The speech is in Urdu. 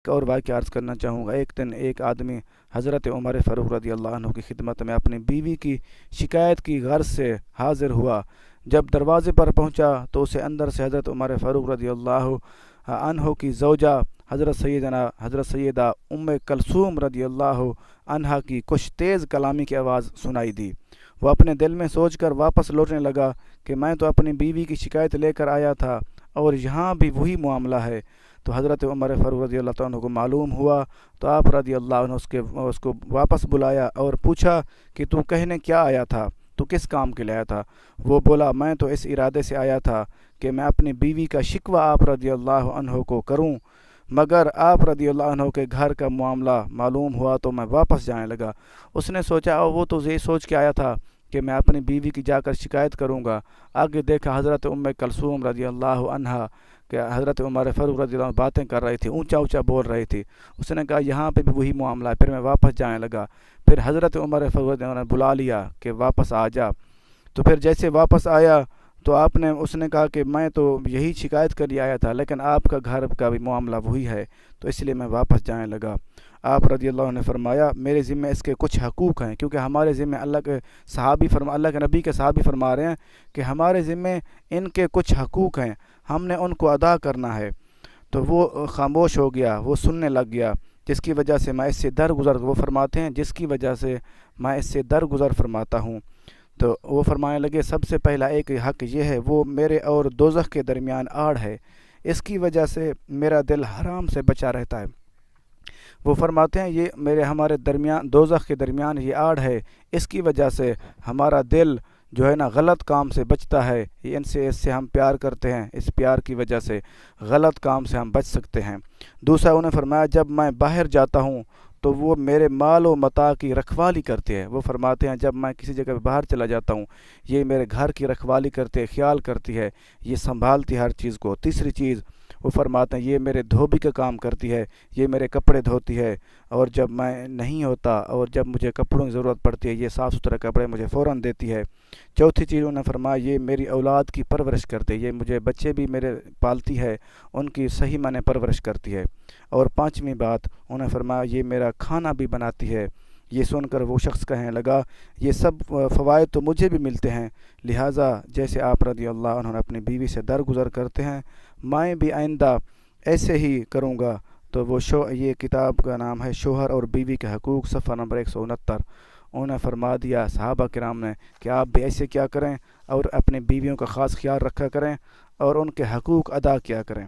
اور واقعہ عرض کرنا چاہوں گا۔ ایک دن ایک آدمی حضرت عمر فاروق رضی اللہ عنہ کی خدمت میں اپنی بیوی کی شکایت کی غرض سے حاضر ہوا۔ جب دروازے پر پہنچا تو اسے اندر سے حضرت عمر فاروق رضی اللہ عنہ کی زوجہ حضرت سیدہ ام کلثوم رضی اللہ عنہا کی کچھ تیز کلامی کی آواز سنائی دی۔ وہ اپنے دل میں سوچ کر واپس لوٹنے لگا کہ میں تو اپنی بیوی کی شکایت لے کر آیا تھا اور یہاں بھی وہی معاملہ ہے۔ تو حضرت عمر فاروق رضی اللہ عنہ کو معلوم ہوا تو آپ رضی اللہ عنہ اس کو واپس بلایا اور پوچھا کہ تو کہنے کیا آیا تھا، تو کس کام کے لیے آیا تھا؟ وہ بولا میں تو اس ارادے سے آیا تھا کہ میں اپنی بیوی کا شکوہ آپ رضی اللہ عنہ کو کروں، مگر آپ رضی اللہ عنہ کے گھر کا معاملہ معلوم ہوا تو میں واپس جانے لگا۔ اس نے سوچا وہ تو یہ سوچ کے آیا تھا کہ میں اپنی بیوی کی جا کر شکایت کروں گا۔ آگے دیکھا حضرت ام کلثوم رضی اللہ عنہا کہ حضرت عمر فاروق رضی اللہ عنہ باتیں کر رہی تھی، اونچا اونچا بول رہی تھی۔ اس نے کہا یہاں پہ بھی وہی معاملہ ہے، پھر میں واپس جانے لگا۔ پھر حضرت عمر فاروق رضی اللہ عنہ نے بلا لیا کہ واپس آ جا۔ تو پھر جیسے واپس آیا تو اس نے کہا کہ میں تو یہی شکایت کر لیے آیا تھا، لیکن آپ کا گھر کا بھی معاملہ وہی ہے، تو اس لیے میں واپس جانے لگا۔ آپ رضی اللہ عنہ نے فرمایا میرے ذمہ اس کے کچھ حقوق ہیں، کیونکہ ہمارے ذمہ اللہ کے نبی کے صحابی فرما رہے ہیں کہ ہمارے ذمہ ان کے کچھ حقوق ہیں، ہم نے ان کو ادا کرنا ہے۔ تو وہ خاموش ہو گیا، وہ سننے لگ گیا، جس کی وجہ سے میں اس سے وہ فرماتے ہیں جس کی وجہ سے میں اس سے درگزر فرماتا ہوں۔ تو وہ فرمانے لگے سب سے پہلا ایک حق یہ ہے، وہ میرے اور دوزخ کے درمیان آڑ ہے، اس کی وجہ سے میرا دل حرام سے بچا رہتا ہے۔ وہ فرماتے ہیں ہمارے درمیان دوزخ کے درمیان یہ آڑ ہے، اس کی وجہ سے ہمارا دل جو ہے نا غلط کام سے بچتا ہے، اس سے ہم پیار کرتے ہیں، اس پیار کی وجہ سے غلط کام سے ہم بچ سکتے ہیں۔ دوسرا انہیں فرمایا جب میں باہر جاتا ہوں تو وہ میرے مال و متاع کی رکھوالی کرتے ہیں۔ وہ فرماتے ہیں جب میں کسی جگہ باہر چلا جاتا ہوں یہ میرے گھر کی رکھوالی کرتے ہیں، خیال کرتی ہے، یہ سنبھالتی ہے ہر چیز کو۔ تیسری چیز وہ فرماتے ہیں یہ میرے دھوبی کا کام کرتی ہے، یہ میرے کپڑے دھوتی ہے، اور جب میں نہیں ہوتا اور جب مجھے کپڑوں کی ضرورت پڑتی ہے یہ صاف ستھرا کپڑے مجھے فوراً دیتی ہے۔ چوتھی چیز انہوں نے فرمایا یہ میری اولاد کی پرورش کرتی ہے، یہ مجھے بچے بھی میرے پالتی ہے، ان کی صحیح معنی پرورش کرتی ہے۔ اور پانچویں بات انہوں نے فرمایا یہ میرا کھانا بھی بناتی ہے۔ یہ سن کر وہ شخص کہنے لگا یہ سب فوائد تو مجھے بھی ملتے ہیں، لہٰذا جیسے آپ رضی اللہ عنہ اپنی بیوی سے درگزر کرتے ہیں میں بھی آئندہ ایسے ہی کروں گا۔ تو یہ کتاب کا نام ہے شوہر اور بیوی کے حقوق، صفحہ نمبر 169۔ انہوں نے فرما دیا صحابہ کرام نے کہ آپ بھی ایسے کیا کریں اور اپنی بیویوں کا خاص خیال رکھا کریں اور ان کے حقوق ادا کیا کریں۔